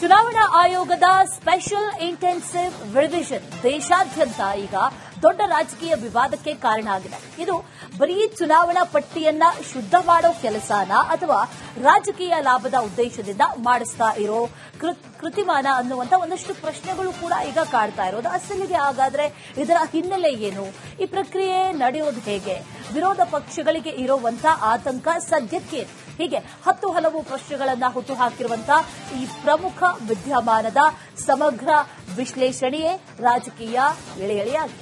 ಚುನಾವಣಾ ಆಯೋಗದ special intensive revision ದೇಶಾದ್ಯಂತ ಈಗ ದೊಡ್ಡ ರಾಜಕೀಯ ವಿವಾದಕ್ಕೆ ಕಾರಣ ಆಗಿದೆ. ಇದು ಬರೀ ಚುನಾವಣಾ ಪಟ್ಟಿಯನ್ನ ಶುದ್ಧ ಮಾಡೋ ಕೆಲಸನ ಅಥವಾ ರಾಜಕೀಯ ಲಾಭದ ಉದ್ದೇಶದಿಂದ ಮಾಡಿಸ್ತಾ ಇರೋ ಕೃತಿಮಾನ ಅನ್ನುವಂತ ಒಂದಷ್ಟು ಪ್ರಶ್ನೆಗಳು ಕೂಡ ಈಗ ಕಾಡ್ತಾ ಇರೋದು. ಅಸಲಿಗೆ ಹಾಗಾದ್ರೆ ಇದರ ಹಿನ್ನೆಲೆ ಏನು? ಈ ಪ್ರಕ್ರಿಯೆ ನಡೆಯೋದು ಹೇಗೆ? ವಿರೋಧ ಪಕ್ಷಗಳಿಗೆ ಇರುವಂತ ಆತಂಕ ಸದ್ಯಕ್ಕೆ ಹೀಗೆ ಹಲವು ಪ್ರಶ್ನೆಗಳನ್ನ ಹುಟ್ಟುಹಾಕಿರುವಂತಹ ಈ ಪ್ರಮುಖ ವಿದ್ಯಮಾನದ ಸಮಗ್ರ ವಿಶ್ಲೇಷಣೆಯೇ ರಾಜಕೀಯ ಎಳೆಯಾಗಿದೆ.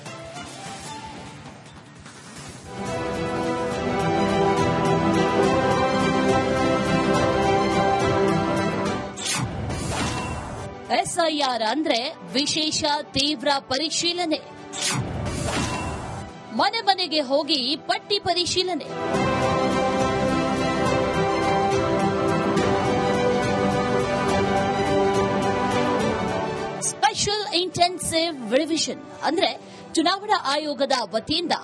ಎಸ್ಐಆರ್ ಅಂದ್ರೆ ವಿಶೇಷ ತೀವ್ರ ಪರಿಶೀಲನೆ. ಮನೆ ಮನೆಗೆ ಹೋಗಿ ಪಟ್ಟಿ ಪರಿಶೀಲನೆ. ಸ್ಪೆಷಲ್ ಇಂಟೆನ್ಸಿವ್ ರಿವಿಷನ್ ಅಂದ್ರೆ ಚುನಾವಣಾ ಆಯೋಗದ ವತಿಯಿಂದ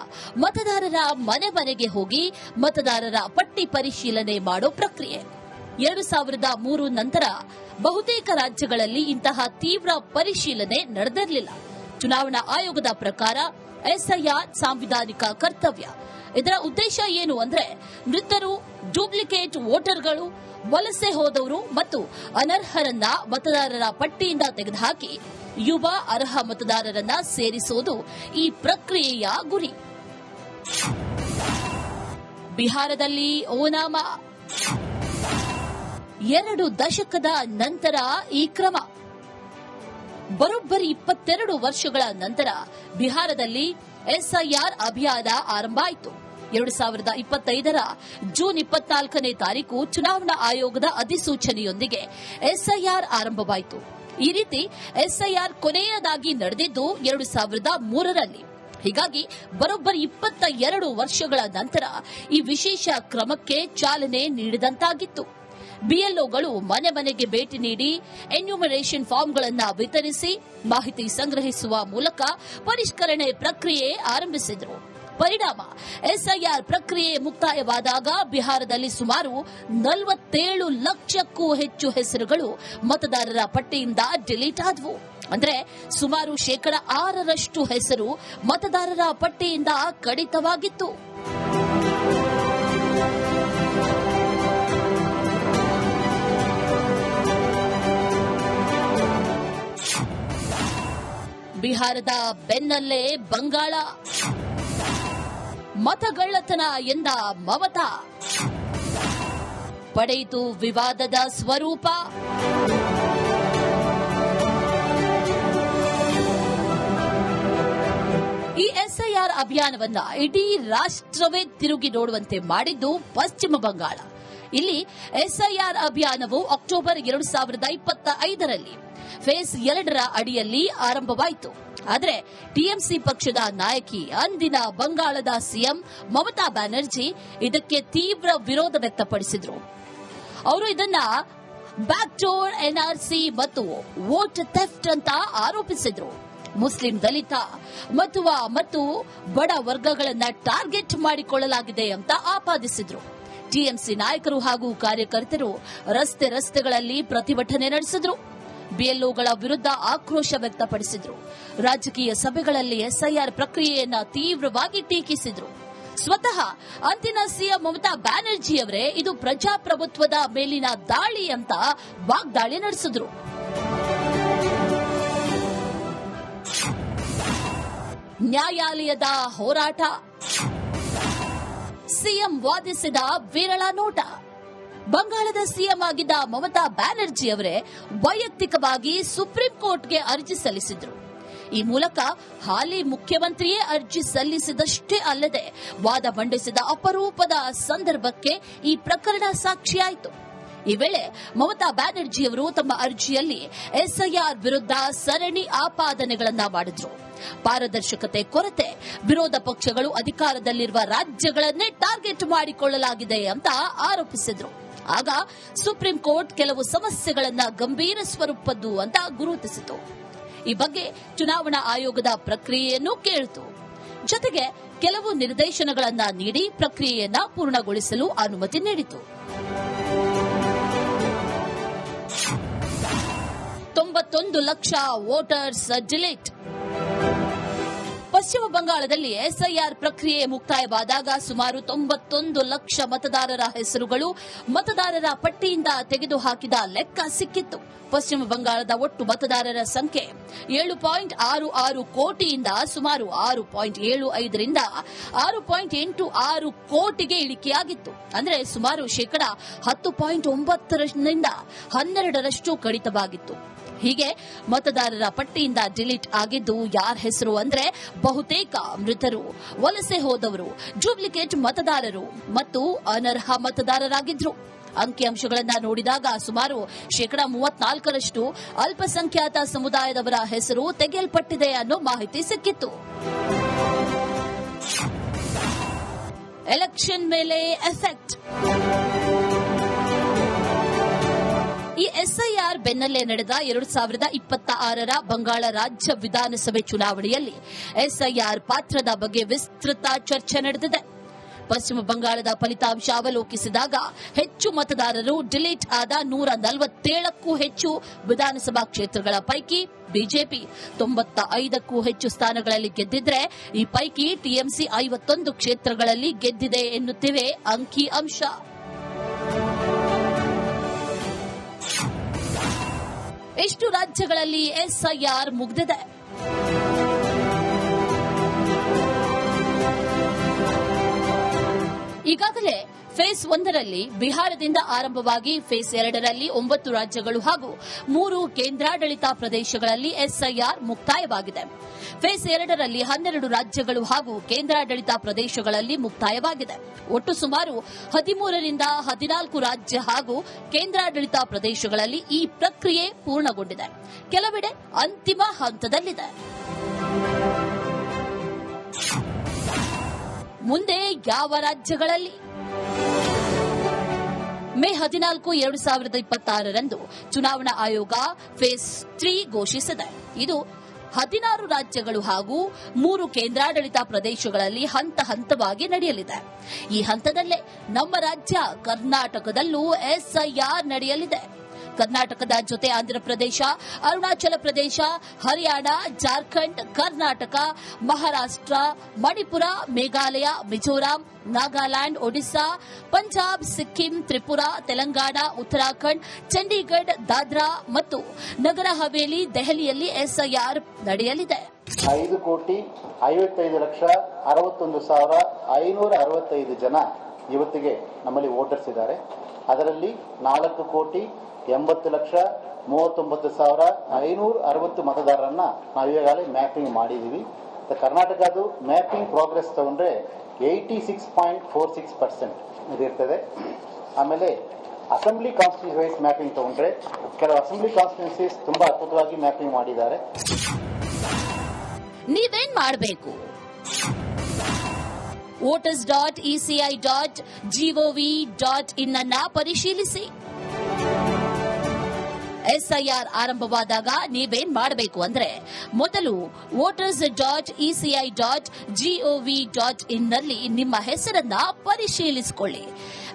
ಮತದಾರರ ಮನೆ ಮನೆಗೆ ಹೋಗಿ ಮತದಾರರ ಪಟ್ಟಿ ಪರಿಶೀಲನೆ ಮಾಡೋ ಪ್ರಕ್ರಿಯೆ. 2003 ನಂತರ ಬಹುತೇಕ ರಾಜ್ಯಗಳಲ್ಲಿ ಇಂತಹ ತೀವ್ರ ಪರಿಶೀಲನೆ ನಡೆದಿರಲಿಲ್ಲ. ಚುನಾವಣಾ ಆಯೋಗದ ಪ್ರಕಾರ ಎಸ್ಐಆರ್ ಸಾಂವಿಧಾನಿಕ ಕರ್ತವ್ಯ. ಇದರ ಉದ್ದೇಶ ಏನು ಅಂದ್ರೆ ಮೃತರು, ಡೂಪ್ಲಿಕೇಟ್ ವೋಟರ್ಗಳು, ವಲಸೆ ಹೋದವರು ಮತ್ತು ಅನರ್ಹರನ್ನ ಮತದಾರರ ಪಟ್ಟಿಯಿಂದ ತೆಗೆದುಹಾಕಿ ಯುವ ಅರ್ಹ ಮತದಾರರನ್ನ ಸೇರಿಸೋದು ಈ ಪ್ರಕ್ರಿಯೆಯ ಗುರಿ. ಬಿಹಾರದಲ್ಲಿ ಓನಾಮ 2 ದಶಕದ ನಂತರ ಈ ಕ್ರಮ. ಬರೋಬ್ಬರಿ 22 ವರ್ಷಗಳ ನಂತರ ಬಿಹಾರದಲ್ಲಿ ಎಸ್ಐಆರ್ ಅಭಿಯಾನ ಆರಂಭ ಆಯಿತು. 2025ರ ಜೂನ್ 24ನೇ ತಾರೀಕು ಚುನಾವಣಾ ಆಯೋಗದ ಅಧಿಸೂಚನೆಯೊಂದಿಗೆ ಎಸ್ಐಆರ್ ಆರಂಭವಾಯಿತು. ಈ ರೀತಿ ಎಸ್ಐಆರ್ ಕೊನೆಯದಾಗಿ ನಡೆದಿದ್ದು 2003ರಲ್ಲಿ. ಹೀಗಾಗಿ ಬರೋಬ್ಬರಿ 22 ವರ್ಷಗಳ ನಂತರ ಈ ವಿಶೇಷ ಕ್ರಮಕ್ಕೆ ಚಾಲನೆ ನೀಡಿದಂತಾಗಿತ್ತು. ಬಿಎಲ್ಒಗಳು ಮನೆ ಮನೆಗೆ ಭೇಟಿ ನೀಡಿ ಎನ್ಯುಮರೇಷನ್ ಫಾರ್ಮ್ಗಳನ್ನು ವಿತರಿಸಿ ಮಾಹಿತಿ ಸಂಗ್ರಹಿಸುವ ಮೂಲಕ ಪರಿಷ್ಕರಣೆ ಪ್ರಕ್ರಿಯೆ ಆರಂಭಿಸಿದರು. ಪರಿಣಾಮ ಎಸ್ಐಆರ್ ಪ್ರಕ್ರಿಯೆ ಮುಕ್ತಾಯವಾದಾಗ ಬಿಹಾರದಲ್ಲಿ ಸುಮಾರು 47 ಲಕ್ಷಕ್ಕೂ ಹೆಚ್ಚು ಹೆಸರುಗಳು ಮತದಾರರ ಪಟ್ಟಿಯಿಂದ ಡಿಲೀಟ್ ಆದವು. ಅಂದ್ರೆ ಸುಮಾರು 6% ಹೆಸರು ಮತದಾರರ ಪಟ್ಟಿಯಿಂದ ಕಡಿತವಾಗಿತ್ತು. ಬಿಹಾರದ ಬೆನ್ನಲ್ಲೇ ಬಂಗಾಳ. ಮತಗಳ್ಳತನ ಎಂದ ಮಮತಾ. ಪಡೆಯಿತು ವಿವಾದದ ಸ್ವರೂಪ. ಈ ಎಸ್ಐಆರ್ ಅಭಿಯಾನವನ್ನ ಇಡೀ ರಾಷ್ಟ್ರವೇ ತಿರುಗಿ ನೋಡುವಂತೆ ಮಾಡಿದ್ದು ಪಶ್ಚಿಮ ಬಂಗಾಳ. ಇಲ್ಲಿ ಎಸ್ಐಆರ್ ಅಭಿಯಾನವು ಅಕ್ಟೋಬರ್ 2025ರಲ್ಲಿ ಫೇಸ್ 2ರ ಅಡಿಯಲ್ಲಿ ಆರಂಭವಾಯಿತು. ಆದರೆ ಟಿಎಂಸಿ ಪಕ್ಷದ ನಾಯಕಿ ಅಂದಿನ ಬಂಗಾಳದ ಸಿಎಂ ಮಮತಾ ಬ್ಯಾನರ್ಜಿ ಇದಕ್ಕೆ ತೀವ್ರ ವಿರೋಧ ವ್ಯಕ್ತಪಡಿಸಿದರು. ಅವರು ಇದನ್ನ ಬ್ಯಾಕ್ಡೋರ್ ಎನ್ಆರ್ಸಿ ಮತ್ತು ವೋಟ್ ಥೆಫ್ಟ್ ಅಂತ ಆರೋಪಿಸಿದರು. ಮುಸ್ಲಿಂ, ದಲಿತ ಮತ್ತು ಬಡ ವರ್ಗಗಳನ್ನು ಟಾರ್ಗೆಟ್ ಮಾಡಿಕೊಳ್ಳಲಾಗಿದೆ ಅಂತ ಆಪಾದಿಸಿದರು. ಟಿಎಂಸಿ ನಾಯಕರು ಹಾಗೂ ಕಾರ್ಯಕರ್ತರು ರಸ್ತೆಗಳಲ್ಲಿ ಪ್ರತಿಭಟನೆ ನಡೆಸಿದರು. ಬಿಎಲ್ಒಗಳ ವಿರುದ್ಧ ಆಕ್ರೋಶ ವ್ಯಕ್ತಪಡಿಸಿದರು. ರಾಜಕೀಯ ಸಭೆಗಳಲ್ಲಿ ಎಸ್ಐಆರ್ ಪ್ರಕ್ರಿಯೆಯನ್ನ ತೀವ್ರವಾಗಿ ಟೀಕಿಸಿದರು. ಸ್ವತಃ ಅಂದಿನ ಸಿಎಂ ಮಮತಾ ಬ್ಯಾನರ್ಜಿಯವರೇ ಇದು ಪ್ರಜಾಪ್ರಭುತ್ವದ ಮೇಲಿನ ದಾಳಿ ಅಂತ ವಾಗ್ದಾಳಿ ನಡೆಸಿದರು. ನ್ಯಾಯಾಲಯದ ಹೋರಾಟ. ಸಿಎಂ ವಾದಿಸಿದ ವಿರಳ ನೋಟ. ಬಂಗಾಳದ ಸಿಎಂ ಆಗಿದ್ದ ಮಮತಾ ಬ್ಯಾನರ್ಜಿ ಅವರೇ ವೈಯಕ್ತಿಕವಾಗಿ ಸುಪ್ರೀಂ ಕೋರ್ಟ್ಗೆ ಅರ್ಜಿ ಸಲ್ಲಿಸಿದ್ರು. ಈ ಮೂಲಕ ಹಾಲಿ ಮುಖ್ಯಮಂತ್ರಿಯೇ ಅರ್ಜಿ ಸಲ್ಲಿಸಿದಷ್ಟೇ ಅಲ್ಲದೆ ವಾದ ಮಂಡಿಸಿದ ಅಪರೂಪದ ಸಂದರ್ಭಕ್ಕೆ ಈ ಪ್ರಕರಣ ಸಾಕ್ಷಿಯಾಯಿತು. ಈ ವೇಳೆ ಮಮತಾ ಬ್ಯಾನರ್ಜಿಯವರು ತಮ್ಮ ಅರ್ಜಿಯಲ್ಲಿ ಎಸ್ಐಆರ್ ವಿರುದ್ಧ ಸರಣಿ ಆಪಾದನೆಗಳನ್ನು ಮಾಡಿದ್ರು. ಪಾರದರ್ಶಕತೆ ಕೊರತೆ, ವಿರೋಧ ಪಕ್ಷಗಳು ಅಧಿಕಾರದಲ್ಲಿರುವ ರಾಜ್ಯಗಳನ್ನೇ ಟಾರ್ಗೆಟ್ ಮಾಡಿಕೊಳ್ಳಲಾಗಿದೆ ಅಂತ ಆರೋಪಿಸಿದ್ರು. ಆಗ ಸುಪ್ರೀಂ ಕೋರ್ಟ್ ಕೆಲವು ಸಮಸ್ಯೆಗಳನ್ನ ಗಂಭೀರ ಸ್ವರೂಪದ್ದು ಅಂತ ಗುರುತಿಸಿತು. ಈ ಬಗ್ಗೆ ಚುನಾವಣಾ ಆಯೋಗದ ಪ್ರಕ್ರಿಯೆಯನ್ನು ಕೇಳಿತು. ಜೊತೆಗೆ ಕೆಲವು ನಿರ್ದೇಶನಗಳನ್ನ ನೀಡಿ ಪ್ರಕ್ರಿಯೆಯನ್ನ ಪೂರ್ಣಗೊಳಿಸಲು ಅನುಮತಿ ನೀಡಿತು. 21 ಲಕ್ಷ ವೋಟರ್ಸ್ ಡಿಲೀಟ್. ಪಶ್ಚಿಮ ಬಂಗಾಳದಲ್ಲಿ ಎಸ್ಐಆರ್ ಪ್ರಕ್ರಿಯೆ ಮುಕ್ತಾಯವಾದಾಗ ಸುಮಾರು 91 ಲಕ್ಷ ಮತದಾರರ ಹೆಸರುಗಳು ಮತದಾರರ ಪಟ್ಟಿಯಿಂದ ತೆಗೆದುಹಾಕಿದ ಲೆಕ್ಕ ಸಿಕ್ಕಿತ್ತು. ಪಶ್ಚಿಮ ಬಂಗಾಳದ ಒಟ್ಟು ಮತದಾರರ ಸಂಖ್ಯೆ 7.66 ಕೋಟಿಯಿಂದ ಸುಮಾರು 6.75 ರಿಂದ 6.86 ಕೋಟಿಗೆ ಇಳಿಕೆಯಾಗಿತ್ತು. ಅಂದರೆ ಸುಮಾರು ಶೇಕಡಾ 10.9 12% ಕಡಿತವಾಗಿತ್ತು. ಹೀಗೆ ಮತದಾರರ ಪಟ್ಟಿಯಿಂದ ಡಿಲೀಟ್ ಆಗಿದ್ದು ಯಾರ ಹೆಸರು ಅಂದ್ರೆ ಬಹುತೇಕ ಮೃತರು, ವಲಸೆ ಹೋದವರು, ಡೂಪ್ಲಿಕೇಟ್ ಮತದಾರರು ಮತ್ತು ಅನರ್ಹ ಮತದಾರರಾಗಿದ್ರು. ಅಂಕಿಅಂಶಗಳನ್ನು ನೋಡಿದಾಗ ಸುಮಾರು ಶೇಕಡಾ 34% ಅಲ್ಪಸಂಖ್ಯಾತ ಸಮುದಾಯದವರ ಹೆಸರು ತೆಗೆಯಲ್ಪಟ್ಟಿದೆ ಅನ್ನೋ ಮಾಹಿತಿ ಸಿಕ್ಕಿತ್ತು. ಎಲೆಕ್ಷನ್ ಮೇಲೆ ಎಫೆಕ್ಟ್. ಈ ಎಸ್ಐಆರ್ ಬೆನ್ನಲ್ಲೇ ನಡೆದ 2026ರ ಬಂಗಾಳ ರಾಜ್ಯ ವಿಧಾನಸಭೆ ಚುನಾವಣೆಯಲ್ಲಿ ಎಸ್ಐಆರ್ ಪಾತ್ರದ ಬಗ್ಗೆ ವಿಸ್ತೃತ ಚರ್ಚೆ ನಡೆದಿದೆ. ಪಶ್ಚಿಮ ಬಂಗಾಳದ ಫಲಿತಾಂಶ ಅವಲೋಕಿಸಿದಾಗ ಹೆಚ್ಚು ಮತದಾರರು ಡಿಲೀಟ್ ಆದ 147ಕ್ಕೂ ಹೆಚ್ಚು ವಿಧಾನಸಭಾ ಕ್ಷೇತ್ರಗಳ ಪೈಕಿ ಬಿಜೆಪಿ 95ಕ್ಕೂ ಹೆಚ್ಚು ಸ್ಥಾನಗಳಲ್ಲಿ ಗೆದ್ದಿದ್ರೆ ಈ ಪೈಕಿ ಟಿಎಂಸಿ 51 ಕ್ಷೇತ್ರಗಳಲ್ಲಿ ಗೆದ್ದಿದೆ ಎನ್ನುತ್ತಿವೆ ಅಂಕಿಅಂಶ. ಎಷ್ಟು ರಾಜ್ಯಗಳಲ್ಲಿ ಎಸ್ಐಆರ್ ಮುಗಿದಿದೆ? ಈಗಾಗಲೇ ಫೇಸ್ 1ರಲ್ಲಿ ಬಿಹಾರದಿಂದ ಆರಂಭವಾಗಿ ಫೇಸ್ 2ರಲ್ಲಿ 9 ರಾಜ್ಯಗಳು ಹಾಗೂ 3 ಕೇಂದ್ರಾಡಳಿತ ಪ್ರದೇಶಗಳಲ್ಲಿ ಎಸ್ಐಆರ್ ಮುಕ್ತಾಯವಾಗಿದೆ. ಫೇಸ್ 2ರಲ್ಲಿ 12 ರಾಜ್ಯಗಳು ಹಾಗೂ ಕೇಂದ್ರಾಡಳಿತ ಪ್ರದೇಶಗಳಲ್ಲಿ ಮುಕ್ತಾಯವಾಗಿದೆ. ಒಟ್ಟು ಸುಮಾರು 13 ರಿಂದ 14 ರಾಜ್ಯ ಹಾಗೂ ಕೇಂದ್ರಾಡಳಿತ ಪ್ರದೇಶಗಳಲ್ಲಿ ಈ ಪ್ರಕ್ರಿಯೆ ಪೂರ್ಣಗೊಂಡಿದೆ. ಕೆಲವೆಡೆ ಅಂತಿಮ ಹಂತದಲ್ಲಿದೆ. ಮುಂದೆ ಯಾವ ರಾಜ್ಯಗಳಲ್ಲಿ? ಮೇ 14, 2026ರಂದು ಚುನಾವಣಾ ಆಯೋಗ ಫೇಸ್ 3 ಘೋಷಿಸಿದೆ. ಇದು 16 ರಾಜ್ಯಗಳು ಹಾಗೂ 3 ಕೇಂದ್ರಾಡಳಿತ ಪ್ರದೇಶಗಳಲ್ಲಿ ಹಂತ ಹಂತವಾಗಿ ನಡೆಯಲಿದೆ. ಈ ಹಂತದಲ್ಲೇ ನಮ್ಮ ರಾಜ್ಯ ಕರ್ನಾಟಕದಲ್ಲೂ ಎಸ್ಐಆರ್ ನಡೆಯಲಿದೆ. ಕರ್ನಾಟಕದ ಜೊತೆ ಆಂಧ್ರಪ್ರದೇಶ, ಅರುಣಾಚಲ ಪ್ರದೇಶ, ಹರಿಯಾಣ, ಜಾರ್ಖಂಡ್, ಕರ್ನಾಟಕ, ಮಹಾರಾಷ್ಟ್ರ, ಮಣಿಪುರ, ಮೇಘಾಲಯ, ಮಿಜೋರಾಂ, ನಾಗಾಲ್ಯಾಂಡ್, ಒಡಿಶಾ, ಪಂಜಾಬ್, ಸಿಕ್ಕಿಂ, ತ್ರಿಪುರಾ, ತೆಲಂಗಾಣ, ಉತ್ತರಾಖಂಡ್, ಚಂಡೀಗಢ, ದಾದ್ರಾ ಮತ್ತು ನಗರ ಹವೇಲಿ, ದೆಹಲಿಯಲ್ಲಿ ಎಸ್ಐಆರ್ ನಡೆಯಲಿದೆ. 5,61,61,565 ಜನ ಇವತ್ತಿಗೆ ನಮ್ಮಲ್ಲಿ ವೋಟರ್ಸ್ ಇದ್ದಾರೆ. ಅದರಲ್ಲಿ 4,80,39,560 ಮತದಾರರನ್ನ ನಾವು ಈಗಾಗಲೇ ಮ್ಯಾಪಿಂಗ್ ಮಾಡಿದ್ದೀವಿ. ಕರ್ನಾಟಕದ್ದು ಮ್ಯಾಪಿಂಗ್ ಪ್ರೋಗ್ರೆಸ್ ತಗೊಂಡ್ರೆ 86.46% ಇದಿರ್ತದೆ. ಆಮೇಲೆ ಅಸೆಂಬ್ಲಿ ಕಾನ್ಸ್ಟಿಟ್ಯೂನ್ಸಿ ವೈಸ್ ಮ್ಯಾಪಿಂಗ್ ತಗೊಂಡ್ರೆ ಕೆಲವು ಅಸೆಂಬ್ಲಿ ಕಾನ್ಸ್ಟಿಟ್ಯೂನ್ಸೀಸ್ ತುಂಬಾ ಅದ್ಭುತವಾಗಿ ಮ್ಯಾಪಿಂಗ್ ಮಾಡಿದ್ದಾರೆ. ನೀವೇನ್ ಮಾಡಬೇಕು? voters.eci.gov.in ಅನ್ನ ಪರಿಶೀಲಿಸಿ. ಎಸ್ಐಆರ್ ಆರಂಭವಾದಾಗ ನೀವೇನ್ ಮಾಡಬೇಕು ಅಂದ್ರೆ ಮೊದಲು voters.eci.gov.in ನಲ್ಲಿ ನಿಮ್ಮ ಹೆಸರನ್ನ ಪರಿಶೀಲಿಸಿಕೊಳ್ಳಿ.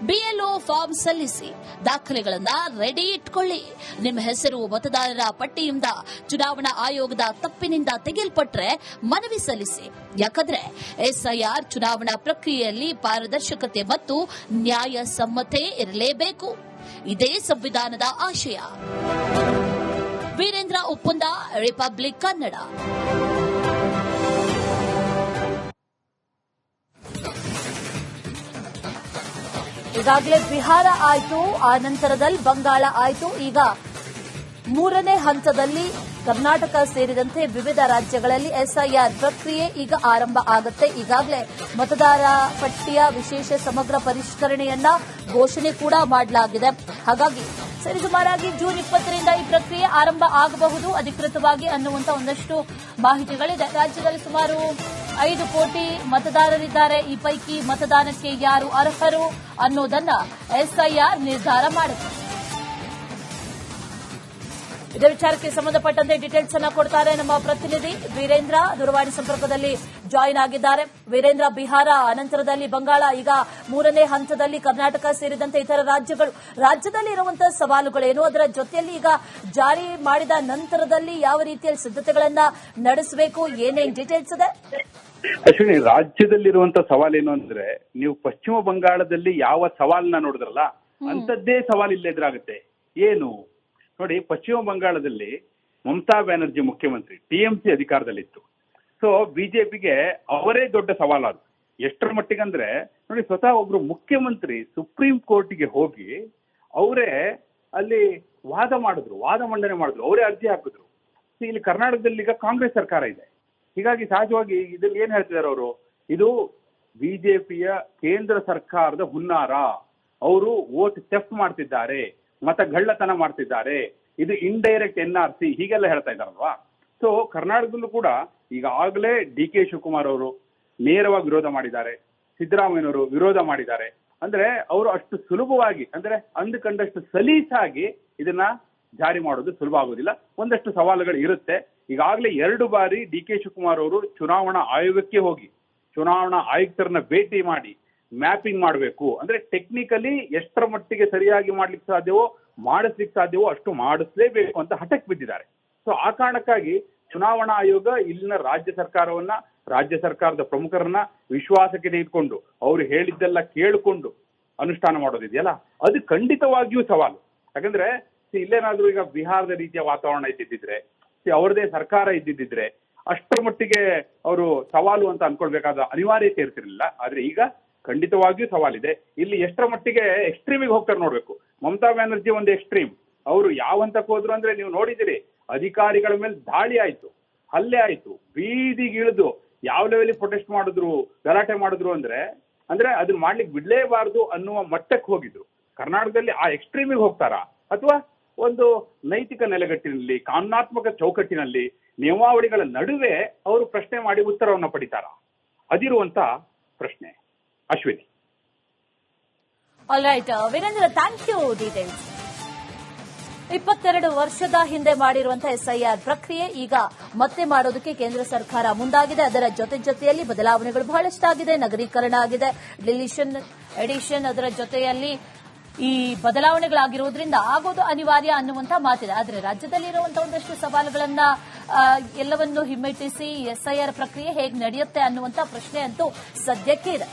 ಬಿಎಲ್ಒ ಫಾರ್ಮ್ ಸಲ್ಲಿಸಿ, ದಾಖಲೆಗಳನ್ನ ರೆಡಿ ಇಟ್ಕೊಳ್ಳಿ. ನಿಮ್ಮ ಹೆಸರು ಮತದಾರರ ಪಟ್ಟಿಯಿಂದ ಚುನಾವಣಾ ಆಯೋಗದ ತಪ್ಪಿನಿಂದ ತೆಗೆಯಲ್ಪಟ್ರೆ ಮನವಿ ಸಲ್ಲಿಸಿ. ಯಾಕಂದ್ರೆ ಎಸ್ಐಆರ್ ಚುನಾವಣಾ ಪ್ರಕ್ರಿಯೆಯಲ್ಲಿ ಪಾರದರ್ಶಕತೆ ಮತ್ತು ನ್ಯಾಯಸಮ್ಮತೆ ಇರಲೇಬೇಕು. ಇದೇ ಸಂವಿಧಾನದ ಆಶಯ. ವೀರೇಂದ್ರ ಉಪ್ಪುಂದ, ರಿಪಬ್ಲಿಕ್ ಕನ್ನಡ. ಈಗಾಗಲೇ ಬಿಹಾರ ಆಯಿತು, ಆ ನಂತರದಲ್ಲಿ ಬಂಗಾಳ ಆಯಿತು. ಈಗ 3ನೇ ಹಂತದಲ್ಲಿ ಕರ್ನಾಟಕ ಸೇರಿದಂತೆ ವಿವಿಧ ರಾಜ್ಯಗಳಲ್ಲಿ ಎಸ್ಐಆರ್ ಪ್ರಕ್ರಿಯೆ ಈಗ ಆರಂಭ ಆಗುತ್ತೆ. ಈಗಾಗಲೇ ಮತದಾರ ಪಟ್ಟಿಯ ವಿಶೇಷ ಸಮಗ್ರ ಪರಿಷ್ಕರಣೆಯನ್ನ ಘೋಷಣೆ ಕೂಡ ಮಾಡಲಾಗಿದೆ. ಹಾಗಾಗಿ ಸರಿಸುಮಾರಾಗಿ ಜೂನ್ 20ರಿಂದ ಈ ಪ್ರಕ್ರಿಯೆ ಆರಂಭ ಆಗಬಹುದು ಅಧಿಕೃತವಾಗಿ ಅನ್ನುವಂತ ಒಂದಷ್ಟು ಮಾಹಿತಿಗಳಿದೆ. ರಾಜ್ಯದಲ್ಲಿ ಸುಮಾರು 5 ಕೋಟಿ ಮತದಾರರಿದ್ದಾರೆ. ಈ ಪೈಕಿ ಮತದಾನಕ್ಕೆ ಯಾರು ಅರ್ಹರು ಅನ್ನೋದನ್ನ ಎಸ್ಐಆರ್ ನಿರ್ಧಾರ ಮಾಡುತ್ತೆ. ಇದೇ ವಿಚಾರಕ್ಕೆ ಸಂಬಂಧಪಟ್ಟಂತೆ ಡೀಟೇಲ್ಸ್ ಅನ್ನ ಕೊಡ್ತಾರೆ ನಮ್ಮ ಪ್ರತಿನಿಧಿ ವೀರೇಂದ್ರ. ದೂರವಾಣಿ ಸಂಪರ್ಕದಲ್ಲಿ ಜಾಯಿನ್ ಆಗಿದ್ದಾರೆ. ವೀರೇಂದ್ರ, ಬಿಹಾರ ಅನಂತರದಲ್ಲಿ ಬಂಗಾಳ, ಈಗ 3ನೇ ಹಂತದಲ್ಲಿ ಕರ್ನಾಟಕ ಸೇರಿದಂತೆ ಇತರ ರಾಜ್ಯದಲ್ಲಿ ಇರುವಂತಹ ಸವಾಲುಗಳೇನು, ಅದರ ಜೊತೆಯಲ್ಲಿ ಈಗ ಜಾರಿ ಮಾಡಿದ ನಂತರದಲ್ಲಿ ಯಾವ ರೀತಿಯಲ್ಲಿ ಸಿದ್ಧತೆಗಳನ್ನ ನಡೆಸಬೇಕು, ಏನೇನು ಡೀಟೇಲ್ಸ್ ಇದೆ? ಅಶ್ವಿನಿ, ರಾಜ್ಯದಲ್ಲಿರುವಂತ ಸವಾಲೇನು ಅಂದ್ರೆ, ನೀವು ಪಶ್ಚಿಮ ಬಂಗಾಳದಲ್ಲಿ ಯಾವ ಸವಾಲನ್ನ ನೋಡಿದ್ರಲ್ಲ ಅಂತದ್ದೇ ಸವಾಲು ಇಲ್ಲಿ ಎದುರಾಗುತ್ತೆ. ಏನು ನೋಡಿ, ಪಶ್ಚಿಮ ಬಂಗಾಳದಲ್ಲಿ ಮಮತಾ ಬ್ಯಾನರ್ಜಿ ಮುಖ್ಯಮಂತ್ರಿ, ಟಿಎಂಸಿ ಅಧಿಕಾರದಲ್ಲಿತ್ತು. ಸೊ ಬಿಜೆಪಿಗೆ ಅವರೇ ದೊಡ್ಡ ಸವಾಲಾದ. ಎಷ್ಟರ ಮಟ್ಟಿಗಂದ್ರೆ ನೋಡಿ, ಸ್ವತಃ ಒಬ್ರು ಮುಖ್ಯಮಂತ್ರಿ ಸುಪ್ರೀಂ ಕೋರ್ಟ್ಗೆ ಹೋಗಿ ಅವರೇ ಅಲ್ಲಿ ವಾದ ಮಂಡನೆ ಮಾಡಿದ್ರು, ಅವರೇ ಅರ್ಜಿ ಹಾಕಿದ್ರು. ಇಲ್ಲಿ ಕರ್ನಾಟಕದಲ್ಲಿ ಈಗ ಕಾಂಗ್ರೆಸ್ ಸರ್ಕಾರ ಇದೆ. ಹೀಗಾಗಿ ಸಹಜವಾಗಿ ಇದ್ರಲ್ಲಿ ಏನ್ ಹೇಳ್ತಿದ್ದಾರೆ ಅವರು, ಇದು ಬಿಜೆಪಿಯ ಕೇಂದ್ರ ಸರ್ಕಾರದ ಹುನ್ನಾರ, ಅವರು ವೋಟ್ ಥೆಫ್ಟ್ ಮಾಡ್ತಿದ್ದಾರೆ, ಮತಗಳ್ಳತನ ಮಾಡ್ತಿದ್ದಾರೆ, ಇದು ಇಂಡೈರೆಕ್ಟ್ NRC ಹೀಗೆಲ್ಲ ಹೇಳ್ತಾ ಇದ್ದಾರಲ್ವಾ. ಸೊ ಕರ್ನಾಟಕದಲ್ಲೂ ಕೂಡ ಈಗಾಗಲೇ DK ಶಿವಕುಮಾರ್ ಅವರು ನೇರವಾಗಿ ವಿರೋಧ ಮಾಡಿದ್ದಾರೆ, ಸಿದ್ದರಾಮಯ್ಯನವರು ವಿರೋಧ ಮಾಡಿದ್ದಾರೆ. ಅಂದ್ರೆ ಅವರು ಅಷ್ಟು ಸುಲಭವಾಗಿ, ಅಂದ್ರೆ ಅಂದುಕೊಂಡಷ್ಟು ಸಲೀಸಾಗಿ ಇದನ್ನ ಜಾರಿ ಮಾಡೋದು ಸುಲಭ ಆಗೋದಿಲ್ಲ. ಒಂದಷ್ಟು ಸವಾಲುಗಳು ಇರುತ್ತೆ. ಈಗಾಗಲೇ 2 ಬಾರಿ DK ಶಿವಕುಮಾರ್ ಅವರು ಚುನಾವಣಾ ಆಯೋಗಕ್ಕೆ ಹೋಗಿ ಚುನಾವಣಾ ಆಯುಕ್ತರನ್ನ ಭೇಟಿ ಮಾಡಿ ಮ್ಯಾಪಿಂಗ್ ಮಾಡಬೇಕು, ಅಂದ್ರೆ ಟೆಕ್ನಿಕಲಿ ಎಷ್ಟರ ಮಟ್ಟಿಗೆ ಸರಿಯಾಗಿ ಮಾಡ್ಲಿಕ್ಕೆ ಸಾಧ್ಯವೋ ಮಾಡಿಸ್ಲಿಕ್ಕೆ ಸಾಧ್ಯವೋ ಅಷ್ಟು ಮಾಡಿಸ್ಲೇಬೇಕು ಅಂತ ಹಠಕ್ಕೆ ಬಿದ್ದಿದ್ದಾರೆ. ಸೊ ಆ ಕಾರಣಕ್ಕಾಗಿ ಚುನಾವಣಾ ಆಯೋಗ ಇಲ್ಲಿನ ರಾಜ್ಯ ಸರ್ಕಾರವನ್ನ, ರಾಜ್ಯ ಸರ್ಕಾರದ ಪ್ರಮುಖರನ್ನ ವಿಶ್ವಾಸಕ್ಕೆ ತೆಗೆದುಕೊಂಡು ಅವರು ಹೇಳಿದ್ದೆಲ್ಲ ಕೇಳಿಕೊಂಡು ಅನುಷ್ಠಾನ ಮಾಡೋದಿದೆಯಲ್ಲ, ಅದು ಖಂಡಿತವಾಗಿಯೂ ಸವಾಲು. ಯಾಕಂದ್ರೆ ಇಲ್ಲೇನಾದ್ರೂ ಈಗ ಬಿಹಾರದ ರೀತಿಯ ವಾತಾವರಣ ಇದ್ದಿದ್ರೆ, ಅವರದೇ ಸರ್ಕಾರ ಇದ್ದಿದ್ರೆ ಅಷ್ಟರ ಮಟ್ಟಿಗೆ ಅವರು ಸವಾಲು ಅಂತ ಅನ್ಕೊಳ್ಬೇಕಾದ ಅನಿವಾರ್ಯತೆ ಇರ್ತಿರ್ಲಿಲ್ಲ. ಆದ್ರೆ ಈಗ ಖಂಡಿತವಾಗಿಯೂ ಸವಾಲಿದೆ. ಇಲ್ಲಿ ಎಷ್ಟರ ಮಟ್ಟಿಗೆ ಎಕ್ಸ್ಟ್ರೀಮಿಗೆ ಹೋಗ್ತಾರೆ ನೋಡ್ಬೇಕು. ಮಮತಾ ಬ್ಯಾನರ್ಜಿ ಒಂದು ಎಕ್ಸ್ಟ್ರೀಮ್, ಅವರು ಯಾವ ಹಂತಕ್ಕೆ ಹೋದ್ರು ಅಂದ್ರೆ ನೀವು ನೋಡಿದಿರಿ, ಅಧಿಕಾರಿಗಳ ಮೇಲೆ ದಾಳಿ ಆಯ್ತು, ಹಲ್ಲೆ ಆಯ್ತು, ಬೀದಿಗೆ ಇಳಿದು ಯಾವ ಲೆವೆಲ್ ಪ್ರೊಟೆಸ್ಟ್ ಮಾಡಿದ್ರು, ಗಲಾಟೆ ಮಾಡಿದ್ರು ಅಂದ್ರೆ ಅದನ್ನ ಮಾಡ್ಲಿಕ್ಕೆ ಬಿಡ್ಲೇಬಾರ್ದು ಅನ್ನುವ ಮಟ್ಟಕ್ಕೆ ಹೋಗಿದ್ರು. ಕರ್ನಾಟಕದಲ್ಲಿ ಆ ಎಕ್ಸ್ಟ್ರೀಮಿಗೆ ಹೋಗ್ತಾರಾ, ಅಥವಾ ಒಂದು ನೈತಿಕ ನೆಲೆಗಟ್ಟಿನಲ್ಲಿ, ಕಾನೂನಾತ್ಮಕ ಚೌಕಟ್ಟಿನಲ್ಲಿ, ನಿಯಮಾವಳಿಗಳ ನಡುವೆ ಅವರು ಪ್ರಶ್ನೆ ಮಾಡಿ ಉತ್ತರವನ್ನು ಪಡಿತಾರ? ಅದಿರುವಂತ ಪ್ರಶ್ನೆ. Ashwini. All right Virendra, thank you. Details. 22 ವರ್ಷದ ಹಿಂದೆ ಮಾಡಿರುವಂತಹ SIR ಪ್ರಕ್ರಿಯೆ ಈಗ ಮತ್ತೆ ಮಾಡೋದಕ್ಕೆ ಕೇಂದ್ರ ಸರ್ಕಾರ ಮುಂದಾಗಿದೆ. ಅದರ ಜೊತೆಯಲ್ಲಿ ಬದಲಾವಣೆಗಳು ಬಹಳಷ್ಟಾಗಿದೆ. ನಗರೀಕರಣ ಆಗಿದೆ, ಎಡಿಷನ್, ಅದರ ಜೊತೆಯಲ್ಲಿ ಈ ಬದಲಾವಣೆಗಳಾಗಿರುವುದರಿಂದ ಆಗೋದು ಅನಿವಾರ್ಯ ಅನ್ನುವಂತ ಮಾತಿದೆ. ಆದರೆ ರಾಜ್ಯದಲ್ಲಿರುವಂತಹ ಒಂದಷ್ಟು ಸವಾಲುಗಳನ್ನ ಎಲ್ಲವನ್ನು ಹಿಮ್ಮೆಟ್ಟಿಸಿ SIR ಪ್ರಕ್ರಿಯೆ ಹೇಗೆ ನಡೆಯುತ್ತೆ ಅನ್ನುವಂತ ಪ್ರಶ್ನೆ ಅಂತೂ ಸದ್ಯಕ್ಕೆ ಇದೆ.